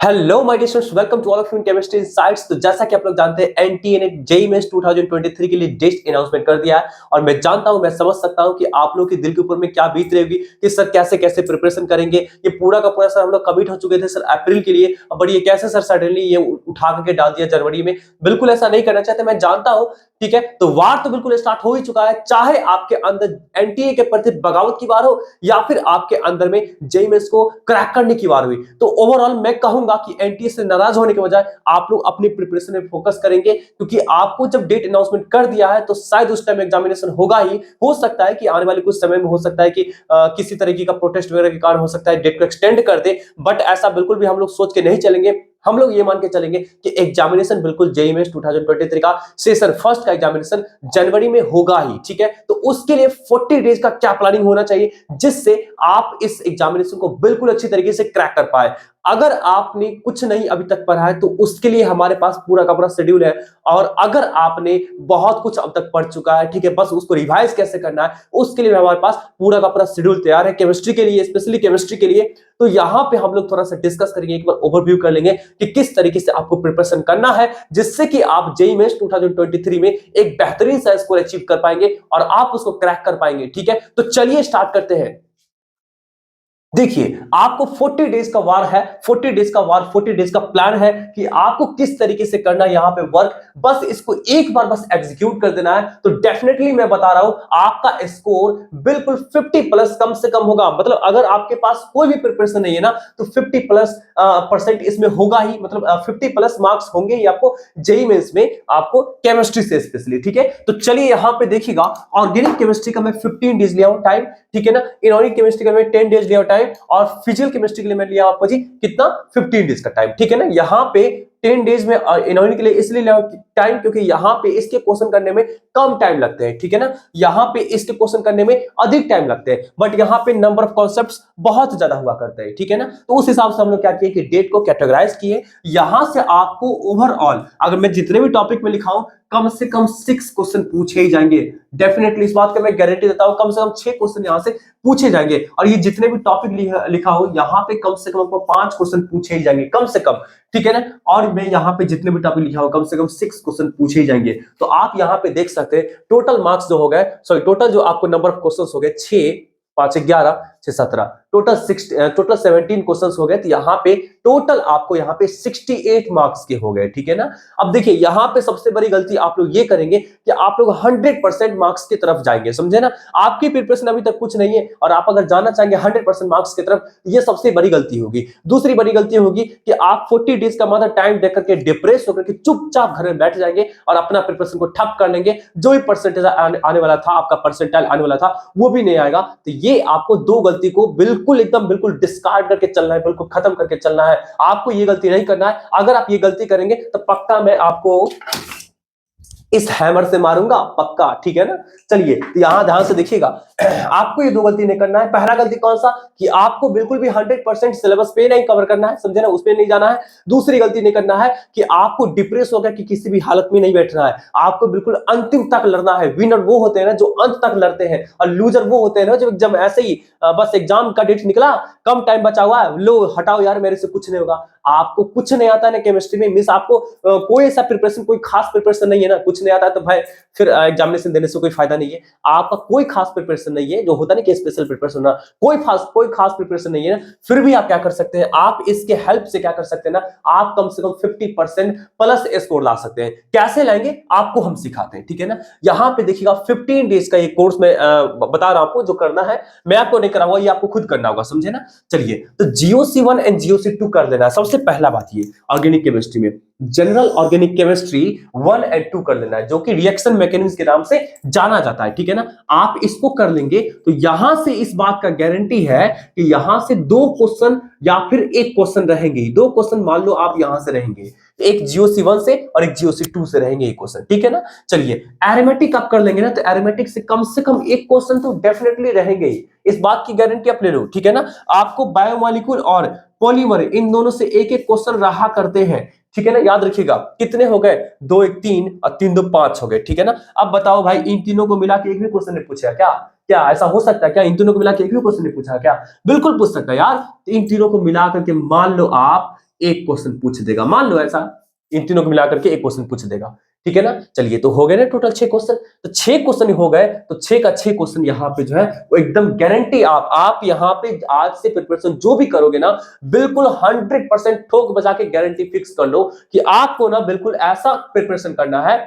Hello my dear students, welcome to all of you in chemistry insights. तो जैसा कि आप लोग जानते हैं, एनटीए ने जेईई मेंस 2023 के लिए डेट अनाउंसमेंट कर दिया है और मैं जानता हूं, मैं समझ सकता हूं कि आप लोग के दिल के ऊपर में क्या बीत रही होगी कि सर कैसे कैसे प्रिपरेशन करेंगे। ये पूरा का पूरा सर हम लोग कमिट हो चुके थे सर अप्रैल के लिए, बट ये कैसे सर सडनली ये उठा करके डाल दिया जनवरी में। बिल्कुल ऐसा नहीं करना चाहते, मैं जानता हूं। ठीक है, तो वार तो बिल्कुल स्टार्ट हो ही चुका है, चाहे आपके अंदर एनटीए के प्रति बगावत की वार हो या फिर आपके अंदर में जेईई मेंस को क्रैक करने की वार हुई। तो ओवरऑल मैं कहूंगा कि एनटीए से नाराज होने के बजाय आप लोग अपनी प्रिपरेशन में फोकस करेंगे, क्योंकि आपको जब डेट अनाउंसमेंट कर दिया है तो शायद उस टाइम एग्जामिनेशन होगा ही। हो सकता है कि आने वाले कुछ समय में हो सकता है कि किसी तरीके का प्रोटेस्ट वगैरह के कारण हो सकता है डेट को एक्सटेंड कर दे, बट ऐसा बिल्कुल भी हम लोग सोच के नहीं चलेंगे। हम लोग ये मान के चलेंगे कि एग्जामिनेशन बिल्कुल जेईई मेंस 2023 का सेशन फर्स्ट का एग्जामिनेशन जनवरी में होगा ही। ठीक है, तो उसके लिए 40 डेज का क्या प्लानिंग होना चाहिए जिससे आप इस एग्जामिनेशन को बिल्कुल अच्छी तरीके से क्रैक कर पाए। अगर आपने कुछ नहीं अभी तक पढ़ा है तो उसके लिए हमारे पास पूरा का पूरा शेड्यूल है, और अगर आपने बहुत कुछ अब तक पढ़ चुका है, ठीक है, बस उसको रिवाइज कैसे करना है उसके लिए हमारे पास पूरा का पूरा शेड्यूल तैयार है केमिस्ट्री के लिए, स्पेशली केमिस्ट्री के लिए। तो यहां पे हम लोग थोड़ा सा डिस्कस करेंगे, एक बार ओवरव्यू कर लेंगे कि किस तरीके से आपको प्रिपरेशन करना है जिससे कि आप जेईई मेंस 2023 में एक बेहतरीन सा स्कोर अचीव कर पाएंगे और आप उसको क्रैक कर पाएंगे। ठीक है, तो चलिए स्टार्ट करते हैं। देखिए, आपको 40 डेज का वार है, 40 डेज का वार, 40 डेज का प्लान है कि आपको किस तरीके से करना है यहां पे वर्क। बस इसको एक बार बस एग्जीक्यूट कर देना है तो डेफिनेटली मैं बता रहा हूं आपका स्कोर बिल्कुल 50 प्लस कम से कम होगा। मतलब अगर आपके पास कोई भी प्रिपरेशन नहीं है ना तो 50 प्लस परसेंट इसमें होगा ही, मतलब 50 प्लस मार्क्स होंगे ही आपको जेईई मेंस में, आपको केमिस्ट्री से स्पेशली। ठीक है, तो चलिए यहां पे देखिएगा, ऑर्गेनिक केमिस्ट्री का मैं 15 डेज लिया हूं टाइम। ठीक है ना, इनऑर्गेनिक केमिस्ट्री का मैं 10 डेज लिया हूं टाइम, और फिजिकल केमिस्ट्री के लिए मैं लिया आपको जी कितना 15 डेज का टाइम। ठीक है ना, यहां पे 10 डेज में इनऑर्गेनिक के लिए इसलिए लिया टाइम क्योंकि यहां पे इसके क्वेश्चन करने में कम टाइम लगते हैं। ठीक है ना, यहां पे इसके क्वेश्चन करने में अधिक टाइम लगते हैं, बट यहां पे नंबर ऑफ कॉन्सेप्ट्स बहुत ज्यादा हुआ करते हैं। ठीक है ना, तो उस हिसाब से हम लोग क्या किए कि डेट को कैटेगराइज किए। यहां से आपको ओवरऑल अगर मैं जितने भी टॉपिक में लिखा हूं कम से कम 6 क्वेश्चन पूछे ही जाएंगे। डेफिनेटली इस बात का मैं गारंटी देता हूं, कम से कम 6 क्वेश्चन यहां से पूछे जाएंगे। और ये जितने भी टॉपिक लिखा हो यहाँ पे कम से कम आपको 5 क्वेश्चन पूछे ही जाएंगे कम से कम। ठीक है ना, और मैं यहाँ पे जितने भी टॉपिक लिखा हो कम से कम 6 क्वेश्चन पूछे ही जाएंगे। तो आप यहाँ पे देख सकते हैं टोटल मार्क्स जो हो गए, सॉरी टोटल जो आपको नंबर ऑफ क्वेश्चन हो गए 6 5 11 6 17, टोटल 17 क्वेश्चंस हो गए। तो यहाँ पे टोटल आपको यहाँ पे 68 मार्क्स के हो गए। ठीक है ना, अब देखिए यहाँ पे सबसे बड़ी गलती आप लोग ये करेंगे कि आप लोग 100% मार्क्स की तरफ जाएंगे, समझे ना। आपकी प्रिपरेशन अभी तक कुछ नहीं है और आप अगर जाना चाहेंगे 100% मार्क्स की तरफ, ये सबसे बड़ी गलती होगी। दूसरी बड़ी गलती होगी कि आप 40 डेज का मतलब टाइम देकर के डिप्रेस होकर के चुपचाप घर में बैठ जाएंगे और अपना प्रिपरेशन को ठप कर लेंगे। जो भी परसेंटेज आने वाला था, आपका परसेंटाइल आने वाला था, वो भी नहीं आएगा। तो ये आपको दो गलती को बिल्कुल एकदम बिल्कुल डिस्कार्ड करके चलना है, बिल्कुल खत्म करके चलना है। आपको ये गलती नहीं करना है। अगर आप ये गलती करेंगे तो पक्का मैं आपको इस हैमर से मारूंगा, पक्का। ठीक है ना, चलिए तो यहां ध्यान से देखिएगा, आपको ये दो गलती नहीं करना है। पहला गलती कौन सा कि आपको बिल्कुल भी 100% सिलेबस पे नहीं कवर करना है, समझे ना, उसमें नहीं जाना है। दूसरी गलती नहीं करना है कि आपको डिप्रेस हो गया कि किसी भी हालत में नहीं बैठना है, आपको बिल्कुल अंतिम तक लड़ना है। विनर वो होते हैं ना जो अंत तक लड़ते हैं, और लूजर वो होते हैं ना जो जब ऐसे ही बस एग्जाम का डेट निकला, कम टाइम बचा हुआ है, लो हटाओ यार मेरे से कुछ नहीं होगा। आपको कुछ नहीं आता है ना केमिस्ट्री में, मिस आपको कोई ऐसा प्रिपरेशन, कोई खास प्रिपरेशन नहीं है ना, कुछ नहीं आता है तो भाई फिर एग्जामिनेशन देने से कोई फायदा नहीं है। आपका कोई खास प्रिपरेशन नहीं है, जो होता नहीं कि स्पेशल प्रिपरेशन ना, कोई खास प्रिपरेशन नहीं है ना, फिर भी आप क्या कर सकते हैं, आप इसके हेल्प से क्या कर सकते हैं ना, आप कम से कम 50% प्लस स्कोर ला सकते हैं। कैसे लाएंगे आपको हम सिखाते हैं। ठीक है ना, यहां पे देखिएगा 15 डेज का ये कोर्स में बता रहा हूं आपको, जो करना है मैं आपको नहीं कराऊंगा, ये आपको खुद करना होगा, समझे ना। चलिए तो GOC1 एंड GOC2 कर लेना। सबसे पहला बात ये ऑर्गेनिक केमिस्ट्री में जनरल ऑर्गेनिक केमिस्ट्री 1 एंड 2 कर लेना है, जो कि रिएक्शन मैकेनिज्म के नाम से जाना जाता है। ठीक है ना, आप इसको कर लेंगे तो यहां से इस बात का गारंटी है कि यहां से 2 क्वेश्चन या फिर एक क्वेश्चन रहेंगे। 2 क्वेश्चन मान लो आप यहां से रहेंगे, एक GOC1 से और एक GOC2 से रहेंगे एक क्वेश्चन। ठीक है ना, चलिए एरोमेटिक आप कर लेंगे ना, तो एरोमेटिक से कम एक क्वेश्चन तो डेफिनेटली रहेंगे ही, इस बात की गारंटी आप ले लो। ठीक है ना, आपको बायोमोलिक्यूल और पॉलीमर इन दोनों से एक एक क्वेश्चन रहा करते हैं। ठीक है ना, याद रखिएगा कितने हो गए, 2 1 3 और 3 2 5 हो गए। ठीक है ना, अब बताओ भाई इन तीनों को मिला के एक भी क्वेश्चन ने पूछा क्या? क्या ऐसा हो सकता है क्या? इन तीनों को मिला के एक भी क्वेश्चन ने पूछा क्या? बिल्कुल पूछ सकता है यार। इन तीनों को मिला करके मान लो आप एक क्वेश्चन पूछ देगा, मान लो ऐसा, इन तीनों को मिलाकर के एक क्वेश्चन पूछ देगा, ठीक है ना। चलिए, तो हो गए ना टोटल 6 क्वेश्चन, तो 6 क्वेश्चन हो गए, तो 6 का 6 क्वेश्चन यहाँ पे जो है वो एकदम गारंटी, आप यहाँ पे आज से प्रिपरेशन जो भी करोगे ना, बिल्कुल 100% ठोक बजा के गारंटी फिक्स कर लो कि आपको ना बिल्कुल ऐसा प्रिपरेशन करना है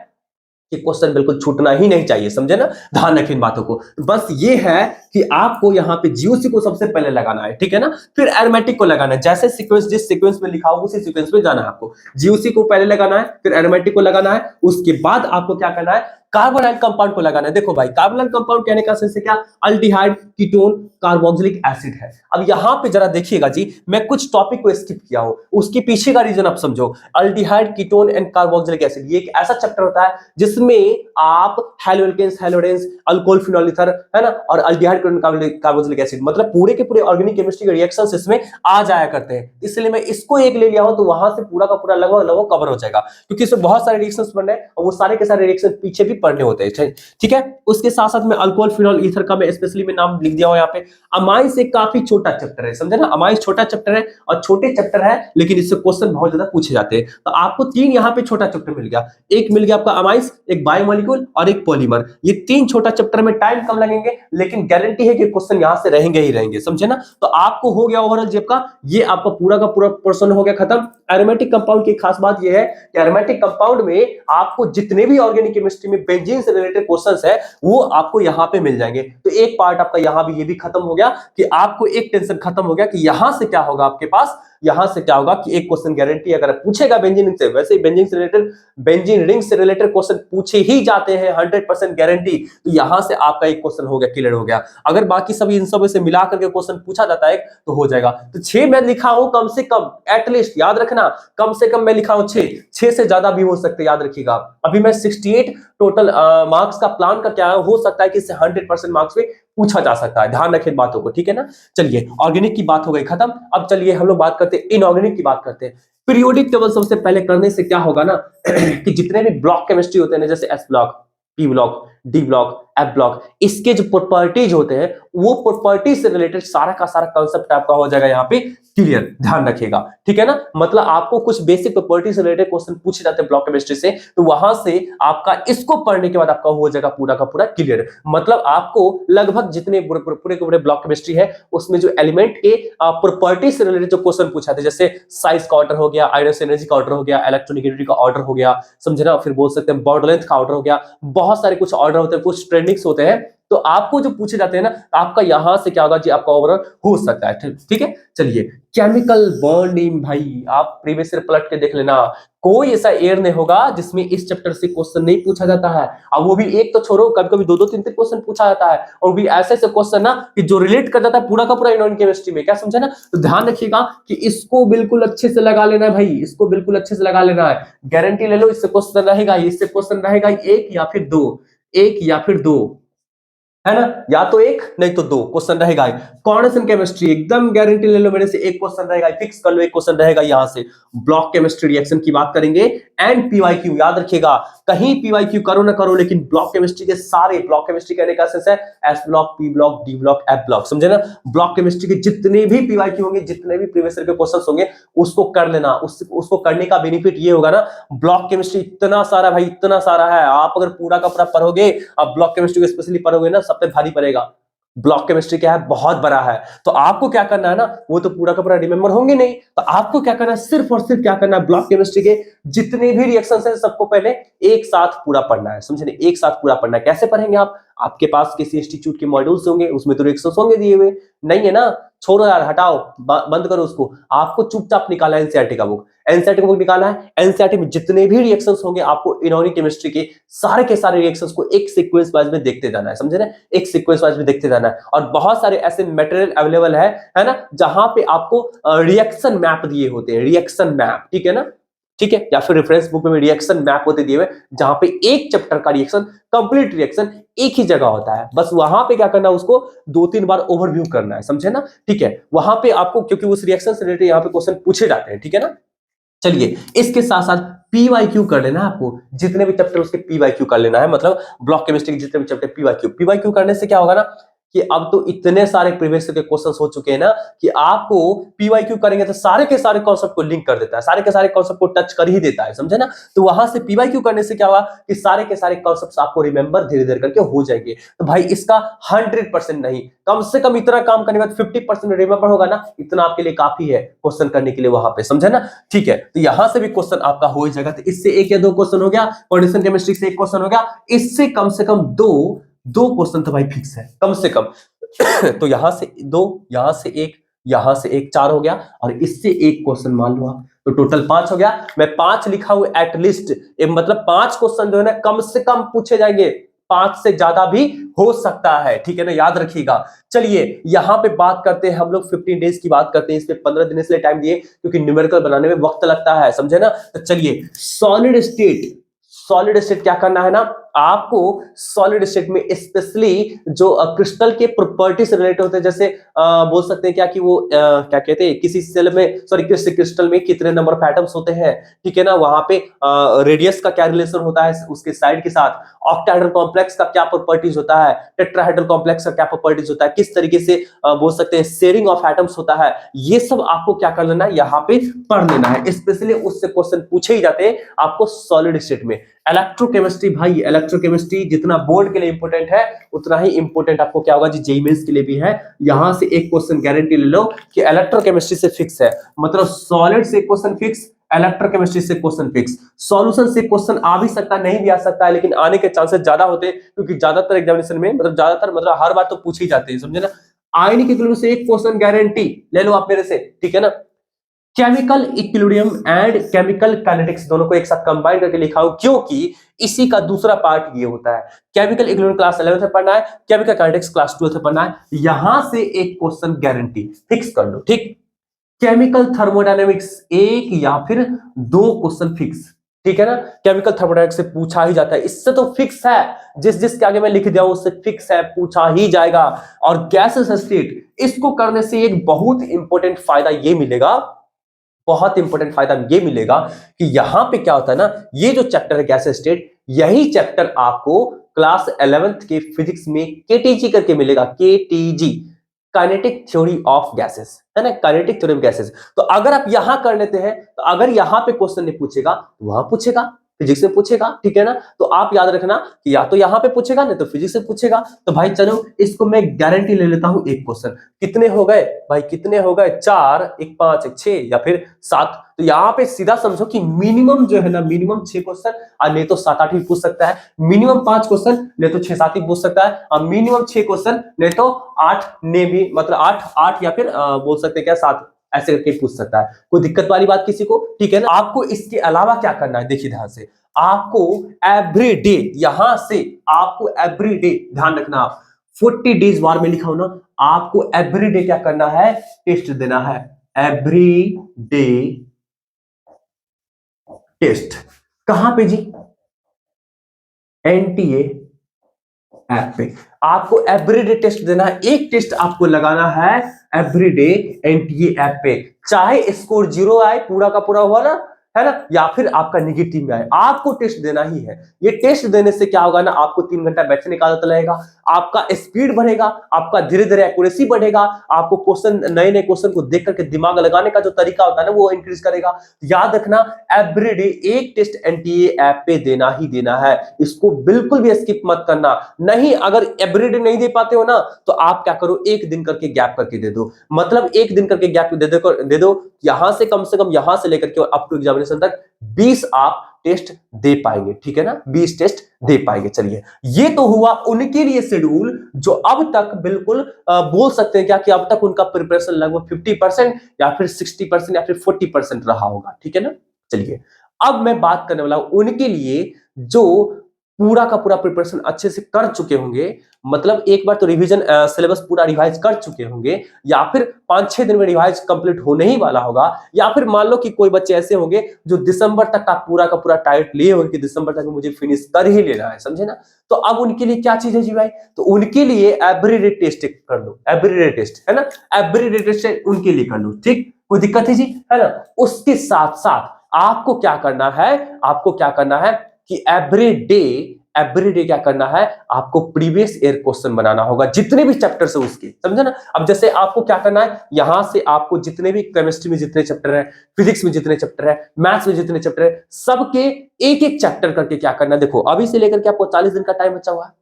कि क्वेश्चन बिल्कुल छूटना ही नहीं चाहिए, समझे ना। ध्यान रखें इन बातों को। बस ये है कि आपको यहाँ पे जीओसी को सबसे पहले लगाना है, ठीक है ना, फिर एरोमेटिक को लगाना है, जैसे सीक्वेंस जिस सीक्वेंस में लिखा हो उसी सीक्वेंस में जाना है आपको। जीओसी को पहले लगाना है, फिर एरोमेटिक को लगाना है, उसके बाद आपको क्या करना है, कार्बोनाइल कंपाउंड को लगाना है। देखो भाई, कार्बोनाइल कंपाउंड कहने का सेंस है क्या, अल्डिहाइड, कीटोन, कार्बोक्सिलिक एसिड है। अब यहाँ पे जरा देखिएगा जी, मैं कुछ टॉपिक को स्किप किया हूं, उसके पीछे का रीजन आप समझो। Aldehyde, ketone and carboxylic acid, ये एक ऐसा चैप्टर होता है जिसमें आप हेलोएल्केन्स, हेलोडेन्स, अल्कोहल, फिनोल ईथर, है ना, और अल्डिहाइड, कार्बोक्सिलिक एसिड, मतलब पूरे के पूरे ऑर्गेनिक केमिस्ट्री के रिएक्शंस इसमें आ जाया करते हैं। इसलिए मैं इसको एक ले लिया हूं, तो वहां से पूरा का पूरा लगभग कवर हो जाएगा, क्योंकि इसमें बहुत सारे रिएक्शंस बनने हैं और वो सारे के सारे रिएक्शन पीछे भी पढ़ने होते हैं, ठीक है। उसके साथ साथ में अल्कोहल, फिनोल ईथर का मैं स्पेशली में नाम लिख दिया हूं यहाँ पे। अमाइंस एक काफी छोटा चैप्टर है, समझे ना, अमाइंस छोटा चैप्टर है और छोटे चैप्टर है, लेकिन इससे क्वेश्चन बहुत ज्यादा पूछे जाते हैं। तो आपको 3 यहाँ पे छोटा चैप्टर मिल गया, एक मिल गया आपका अमाइंस, एक बायोमोलिक्यूल और एक पॉलीमर। ये 3 छोटा चैप्टर में टाइम कम लगेंगे, लेकिन गारंटी है कि क्वेश्चन यहां से रहेंगे ही रहेंगे, समझे ना। तो आपको हो गया ओवरऑल जेब का, ये आपका पूरा का पूरा पोर्शन हो गया खत्म। एरोमेटिक कंपाउंड की खास बात यह है कि एरोमेटिक कंपाउंड में आपको जितने भी ऑर्गेनिक केमिस्ट्री में बेंजीन से रिलेटेड क्वेश्चंस है वो आपको यहां पे मिल जाएंगे। तो एक पार्ट आपका यहां भी ये भी खत्म हो गया कि आपको एक टेंशन खत्म हो गया कि यहां से क्या होगा आपके पास, यहां से क्या होगा कि एक क्वेश्चन गारंटी अगर पूछेगा बेंजीन रिंग से, वैसे ही बेंजीन से रिलेटेड, बेंजीन रिंग से रिलेटेड क्वेश्चन पूछे ही जाते हैं 100% गारंटी। तो यहां से आपका एक क्वेश्चन हो गया, क्लियर हो गया। अगर बाकी सभी इन सब से मिला करके क्वेश्चन पूछा जाता है तो हो जाएगा। तो 6 मैं लिखा हूं कम से कम, एटलीस्ट याद रखना, कम से कम मैं लिखा हूं 6 से ज्यादा भी हो सकते, याद रखिएगा। अभी मैं 68 टोटल मार्क्स का प्लान का क्या हो सकता है कि इससे 100% मार्क्स पे पूछा जा सकता है, ध्यान रखें बातों को, ठीक है ना। चलिए, ऑर्गेनिक की बात हो गई खत्म। अब चलिए हम लोग बात करते हैं इनऑर्गेनिक की बात करते हैं। पीरियोडिक टेबल सबसे पहले करने से क्या होगा ना कि जितने भी ब्लॉक केमिस्ट्री होते हैं ना, जैसे S block, P block, D block, F block, इसके जो प्रॉपर्टीज होते हैं वो प्रॉपर्टी से रिलेटेड सारा का सारा कांसेप्ट आपका हो जाएगा यहाँ पे क्लियर, ध्यान रखिएगा, ठीक है ना। मतलब आपको कुछ बेसिक प्रॉपर्टी से रिलेटेड क्वेश्चन पूछे जाते हैं ब्लॉक केमिस्ट्री से, तो वहां से आपका इसको पढ़ने के बाद आपका हो जाएगा पूरा का पूरा क्लियर। मतलब आपको लगभग जितने पूरे के पूरे ब्लॉक केमिस्ट्री है उसमें जो एलिमेंट के प्रॉपर्टी से रिलेटेड जो क्वेश्चन पूछा था, जैसे साइज का ऑर्डर हो गया, आयरस एनर्जी का ऑर्डर हो गया, इलेक्ट्रोनेगेटिविटी का ऑर्डर हो गया, समझे ना, फिर बोल सकते हैं बॉन्ड लेंथ का ऑर्डर हो गया, बहुत सारे कुछ ऑर्डर होते हैं, कुछ ट्रेंडिंग्स होते हैं। तो आपको जो पूछे जाते हैं ना, आपका यहां से क्या होगा जी, आपका ओवरऑल हो सकता है, ठीक है। चलिए, केमिकल बॉन्डिंग, भाई आप प्रीवियस ईयर पलट के देख लेना, कोई ऐसा ईयर नहीं होगा जिसमें इस चैप्टर से क्वेश्चन नहीं पूछा जाता है। अब वो भी एक तो छोड़ो, कभी कभी 2-2, 3-3 क्वेश्चन पूछा जाता है, और भी ऐसे ऐसे क्वेश्चन ना कि जो रिलेट कर जाता है पूरा का पूरा इनऑर्गेनिक केमिस्ट्री में, क्या समझे ना। तो ध्यान रखिएगा कि इसको बिल्कुल अच्छे से लगा लेना है भाई, इसको बिल्कुल अच्छे से लगा लेना है, गारंटी ले लो इससे क्वेश्चन रहेगा, इससे क्वेश्चन रहेगा एक या फिर दो, एक या फिर दो, है ना, या तो एक नहीं तो दो क्वेश्चन रहेगा। कॉर्डिनेशन केमिस्ट्री एकदम गारंटी ले लो मेरे से, एक क्वेश्चन रहेगा, फिक्स कर लो, एक क्वेश्चन रहेगा यहां से। ब्लॉक केमिस्ट्री रिएक्शन की बात करेंगे एंड पीवाईक्यू, याद रखिएगा, कहीं पीवाईक्यू करो ना करो, लेकिन ब्लॉक केमिस्ट्री के सारे, ब्लॉक केमिस्ट्री कहने का सेंस है S block, P block, D block, F block, समझे ना। ब्लॉक केमिस्ट्री के जितने भी पीवाईक्यू होंगे, जितने भी प्रीवियस ईयर के क्वेश्चंस होंगे, उसको कर लेना। उसको करने का बेनिफिट ये होगा ना, ब्लॉक केमिस्ट्री इतना सारा भाई, इतना सारा है, आप अगर पूरा का पूरा पढ़ोगे, आप ब्लॉक केमिस्ट्री को स्पेशली पढ़ोगे ना, सब पे भारी पड़ेगा। ब्लॉक केमिस्ट्री क्या है, बहुत बड़ा है। तो आपको क्या करना है ना, वो तो पूरा का पूरा रिमेंबर होंगे नहीं, तो आपको क्या करना है, सिर्फ और सिर्फ क्या करना है, ब्लॉक केमिस्ट्री के जितने भी रिएक्शंस हैं सबको पहले एक साथ पूरा पढ़ना है, समझे, एक साथ पूरा पढ़ना है। कैसे पढ़ेंगे आप, आपके पास किसी इंस्टीट्यूट के मॉड्यूल्स होंगे, उसमें तो रिएक्शंस होंगे दिए हुए, नहीं है ना, छोड़ो यार, हटाओ, बंद करो उसको। आपको चुपचाप निकाला है एनसीईआरटी का बुक, एनसीईआरटी का बुक निकाला है, एनसीईआरटी में जितने भी रिएक्शंस होंगे आपको इनऑर्गेनिक केमिस्ट्री के सारे के सारे रिएक्शंस को एक सीक्वेंस वाइज में देखते जाना है, समझे ना, एक सीक्वेंस वाइज में देखते जाना है। और बहुत सारे ऐसे मटेरियल अवेलेबल है ना, जहां पे आपको रिएक्शन मैप दिए होते हैं, रिएक्शन मैप, ठीक है ना, ठीक है, या फिर रेफरेंस बुक में रिएक्शन मैप होते दिए हुए, जहां पे एक चैप्टर का रिएक्शन, कंप्लीट रिएक्शन एक ही जगह होता है। बस वहां पे क्या करना है, उसको 2-3 बार ओवरव्यू करना है, समझे ना, ठीक है। वहां पे आपको, क्योंकि उस रिएक्शन से रिलेटेड यहाँ पे क्वेश्चन पूछे जाते हैं, ठीक है ना। चलिए, इसके साथ साथ पीवाईक्यू कर लेना है आपको, जितने भी चैप्टर उसके पीवाईक्यू कर लेना है, मतलब ब्लॉक केमिस्ट्री के जितने भी चैप्टर पीवाईक्यू करने से क्या होगा ना, कि अब तो इतने सारे प्रीवियस के क्वेश्चंस हो चुके हैं ना कि आपको पीवाईक्यू करेंगे तो सारे के सारे कॉन्सेप्ट को लिंक कर देता है, सारे के सारे कॉन्सेप्ट को टच कर ही देता है, समझे ना। तो वहां से पीवाईक्यू करने से क्या हुआ कि सारे के सारे कॉन्सेप्ट्स आपको रिमेंबर धीरे धीरे करके हो जाएंगे। तो भाई इसका 100% नहीं, कम से कम इतना काम करने के बाद 50% रिमेंबर होगा ना, इतना आपके लिए काफी है क्वेश्चन करने के लिए वहां पे, समझे ना। ठीक है, तो यहां से भी क्वेश्चन आपका हो जाएगा। तो इससे एक या दो क्वेश्चन हो गया, कोऑर्डिनेशन केमिस्ट्री से एक क्वेश्चन हो गया, इससे कम से कम दो क्वेश्चन तो भाई फिक्स है कम से कम। तो यहां से दो, यहां से एक, यहां से एक, 4 हो गया, और इससे एक क्वेश्चन मान लो आप, तो टोटल 5 हो गया। मैं 5 लिखा हूं एटलीस्ट, मतलब 5 क्वेश्चन जो है ना कम से कम पूछे जाएंगे, 5 से ज्यादा भी हो सकता है, ठीक है ना, याद रखिएगा। चलिए यहां पे बात करते हैं हम लोग 15 डेज की बात करते हैं, इसमें 15 दिन इसलिए टाइम दिए क्योंकि न्यूमेरिकल बनाने में वक्त लगता है, समझे ना। तो चलिए सॉलिड स्टेट क्या करना है ना आपको, सॉलिड स्टेट में स्पेशली जो क्रिस्टल के प्रॉपर्टी से रिलेटेड होते हैं, जैसे बोल सकते हैं क्या कि वो क्या कहते हैं, किसी सेल में, सॉरी किसी क्रिस्टल में कितने नंबर ऑफ एटम्स होते हैं, ठीक है ना, वहां पे रेडियस का क्या रिलेशन होता है उसके साइड के साथ, ऑक्टाहेड्रल कॉम्प्लेक्स का क्या प्रॉपर्टीज होता है, टेट्राहेड्रल कॉम्प्लेक्स का क्या प्रॉपर्टीज होता है, किस तरीके से बोल सकते हैं शेयरिंग ऑफ एटम्स होता है, ये सब आपको क्या कर लेना है यहाँ पे पढ़ लेना है। स्पेशली उससे क्वेश्चन पूछे ही जाते हैं आपको सॉलिड स्टेट में। इलेक्ट्रोकेमिस्ट्री भाई, इलेक्ट्रोकेमिस्ट्री जितना बोर्ड के लिए इंपॉर्टेंट है उतना ही इंपॉर्टेंट आपको क्या होगा जी जेईई मेंस के लिए भी है। यहां से एक क्वेश्चन गारंटी ले लो कि इलेक्ट्रोकेमिस्ट्री से फिक्स है, मतलब सॉलिड से क्वेश्चन फिक्स, इलेक्ट्रोकेमिस्ट्री से क्वेश्चन फिक्स। सॉल्यूशन से क्वेश्चन आ भी सकता, नहीं भी आ सकता है, लेकिन आने के चांसेस ज्यादा होते हैं क्योंकि ज्यादातर एग्जामिनेशन में मतलब हर बार तो पूछे ही जाते हैं, समझे ना। आयनिक इक्विलिब्रियम से एक क्वेश्चन गारंटी ले लो आप मेरे से, ठीक है ना। Chemical equilibrium and chemical kinetics दोनों को एक साथ कंबाइन करके लिखा हो, क्योंकि इसी का दूसरा पार्ट ये होता है। केमिकल इक्विलिब्रियम क्लास 11th में पढ़ना है, केमिकल काइनेटिक्स क्लास 12th में पढ़ना है। यहां से एक क्वेश्चन गारंटी फिक्स कर लो, ठीक। केमिकल थर्मोडायनेमिक्स एक या फिर 2 क्वेश्चन फिक्स, ठीक है ना। केमिकल थर्मोडायनेमिक्स से पूछा ही जाता है, इससे तो फिक्स है, जिसके आगे मैं लिख दिया उससे फिक्स है, पूछा ही जाएगा। और गैसेस स्टेट, इसको करने से एक बहुत इंपॉर्टेंट फायदा ये मिलेगा, बहुत इंपॉर्टेंट फायदा ये मिलेगा कि यहां पे क्या होता है ना, ये जो चैप्टर है गैस स्टेट, यही चैप्टर आपको क्लास 11th के फिजिक्स में केटीजी करके मिलेगा, KTG, kinetic theory of gases, है ना, काइनेटिक थ्योरी ऑफ गैसेस। तो अगर आप यहां कर लेते हैं, तो अगर यहां पे क्वेश्चन नहीं पूछेगा तो वहां पूछेगा, फिजिक्स से पूछेगा, ठीक है ना। तो आप याद रखना कि या तो यहां पे पूछेगा नहीं तो फिजिक्स से पूछेगा। तो भाई चलो इसको मैं गारंटी ले लेता हूं एक क्वेश्चन। कितने हो गए भाई, कितने हो गए, 4 1 5 1 6 या फिर 7। तो यहां पे सीधा समझो कि मिनिमम जो है ना, मिनिमम 6 क्वेश्चन, और नहीं तो 7 8 भी पूछ सकता है, मिनिमम 5 क्वेश्चन नहीं तो 6 7 ही पूछ सकता है, और मिनिमम 6 क्वेश्चन नहीं तो 8 ने भी, मतलब 8 या फिर बोल सकते हैं क्या 7, ऐसे करके पूछ सकता है। कोई दिक्कत वाली बात किसी को, ठीक है ना। आपको इसके अलावा क्या करना है, देखिए ध्यान से, आपको एवरी डे, यहां से आपको एवरी डे ध्यान रखना, आप 40 डेज वार में लिखा हो ना, आपको एवरी डे क्या करना है, टेस्ट देना है, एवरी डे टेस्ट। कहां पे जी, एनटीए ऐप पे आपको एवरीडे टेस्ट देना है। एक टेस्ट आपको लगाना है एवरीडे एनटीए ऐप पे, चाहे स्कोर 0 आए, पूरा का पूरा हुआ ना, है ना, या फिर आपका नेगेटिव में आए, आपको टेस्ट देना ही है। ये टेस्ट देने से क्या होगा ना, आपको 3 घंटा बैठने का आदत लगेगा, आपका स्पीड बढ़ेगा, आपका धीरे धीरे एक्यूरेसी बढ़ेगा, आपको क्वेश्चन, नए नए क्वेश्चन को देख करके दिमाग लगाने का जो तरीका होता है ना वो इंक्रीज करेगा। याद रखना एवरीडे एक टेस्ट एनटीए ऐप पे देना ही देना है, इसको बिल्कुल भी स्किप मत करना। नहीं, अगर एवरीडे नहीं दे पाते हो ना, तो आप क्या करो, एक दिन करके गैप करके दे दो, मतलब एक दिन करके गैप दे दो। यहां से कम से कम, यहां से लेकर के अप टू एग्जामिनेशन तक 20 आप टेस्ट दे पाएंगे, ठीक है ना, 20 टेस्ट दे पाएंगे। चलिए ये तो हुआ उनके लिए शेड्यूल जो अब तक बिल्कुल बोल सकते हैं क्या कि अब तक उनका प्रिपरेशन लगभग 50% या फिर 60% या फिर 40% रहा होगा, ठीक है ना। चलिए अब मैं बात करने वाला हूं उनके लिए जो पूरा का पूरा प्रिपरेशन अच्छे से कर चुके होंगे, मतलब एक बार तो रिवीजन सिलेबस पूरा रिवाइज कर चुके होंगे, या फिर 5-6 दिन में रिवाइज कंप्लीट होने ही वाला होगा, या फिर मान लो कि कोई बच्चे ऐसे होंगे जो दिसंबर तक का पूरा टाइट लिए होंगे कि दिसंबर तक मुझे फिनिश कर ही लेना है, समझे ना। तो अब उनके लिए क्या चीज है जी भाई, तो उनके लिए एवरीडे टेस्ट कर लो, एवरीडे टेस्ट, है ना, एवरीडे टेस्ट उनके लिए कर लो, ठीक, कोई दिक्कत है जी, है ना। उसके साथ साथ आपको क्या करना है, आपको क्या करना है कि एवरीडे क्या करना है, आपको प्रीवियस ईयर क्वेश्चन बनाना होगा, जितने भी चैप्टर है उसके, समझे ना। अब जैसे आपको क्या करना है, यहां से आपको जितने भी केमिस्ट्री में जितने चैप्टर है, फिजिक्स में जितने चैप्टर है, मैथ्स में जितने चैप्टर है, सबके एक एक चैप्टर करके क्या करना है। देखो अभी से लेकर के आपको 40 दिन का टाइम बचा हुआ है,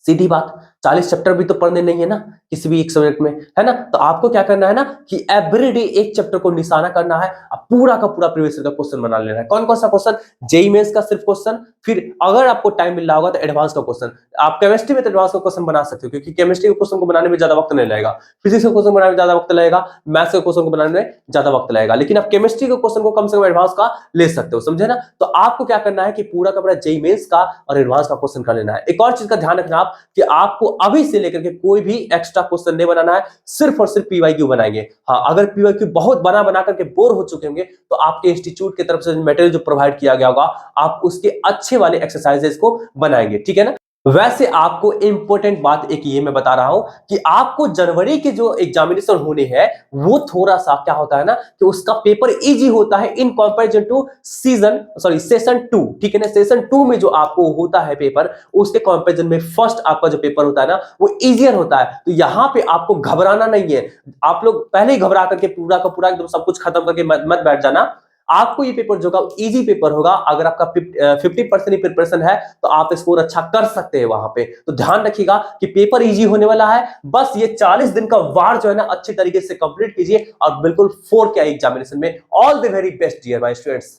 सीधी बात, 40 चैप्टर भी तो पढ़ने नहीं है ना किसी भी एक सब्जेक्ट में, है ना। तो आपको क्या करना है ना कि एवरीडे एक चैप्टर को निशाना करना है, अब पूरा का पूरा प्रीवियस ईयर का क्वेश्चन बना लेना है। कौन कौन सा क्वेश्चन, जेईई मेंस का सिर्फ क्वेश्चन, फिर अगर आपको टाइम मिल रहा होगा तो एडवांस का क्वेश्चन। आप केमिस्ट्री में तो एडवांस का क्वेश्चन बना सकते हो, क्योंकि केमिस्ट्री के क्वेश्चन को बनाने में ज्यादा वक्त नहीं लगेगा, फिजिक्स के क्वेश्चन बनाने में ज्यादा वक्त लगेगा, मैथ्स के क्वेश्चन को बनाने में ज्यादा वक्त लगेगा, लेकिन आप केमिस्ट्री के क्वेश्चन को कम से कम एडवांस का ले सकते हो, समझे ना। तो आपको क्या करना है कि पूरा का पूरा जेईई मेंस का और एडवांस का क्वेश्चन कर लेना है। एक और चीज का ध्यान रखना आप कि आपको अभी से लेकर के कोई भी एक्स्ट्रा क्वेश्चन नहीं बनाना है, सिर्फ और सिर्फ पीवाईक्यू बनाएंगे। हाँ, अगर पीवाईक्यू बहुत बना बना करके बोर हो चुके होंगे तो आपके इंस्टीट्यूट की तरफ से मटेरियल जो प्रोवाइड किया गया होगा, आप उसके अच्छे वाले एक्सरसाइजेस को बनाएंगे, ठीक है ना। वैसे आपको इंपॉर्टेंट बात एक ये मैं बता रहा हूं कि आपको जनवरी के जो एग्जामिनेशन होने हैं वो थोड़ा सा क्या होता है ना कि उसका पेपर इजी होता है इन कंपैरिजन टू सेशन 2, ठीक है ना। सेशन 2 में जो आपको होता है पेपर, उसके कंपैरिजन में फर्स्ट आपका जो पेपर होता है ना वो इजियर होता है। तो यहां पे आपको घबराना नहीं है, आप लोग पहले ही घबरा करके पूरा का पूरा एकदम सब कुछ खत्म करके मत बैठ जाना। आपको ये पेपर जो होगा इजी पेपर होगा, अगर आपका 50% ही प्रिपरेशन है तो आप स्कोर अच्छा कर सकते हैं वहां पे। तो ध्यान रखिएगा कि पेपर इजी होने वाला है, बस ये 40 दिन का वार जो है ना अच्छी तरीके से कंप्लीट कीजिए और बिल्कुल 4 के एग्जामिनेशन में all the very best dear my students.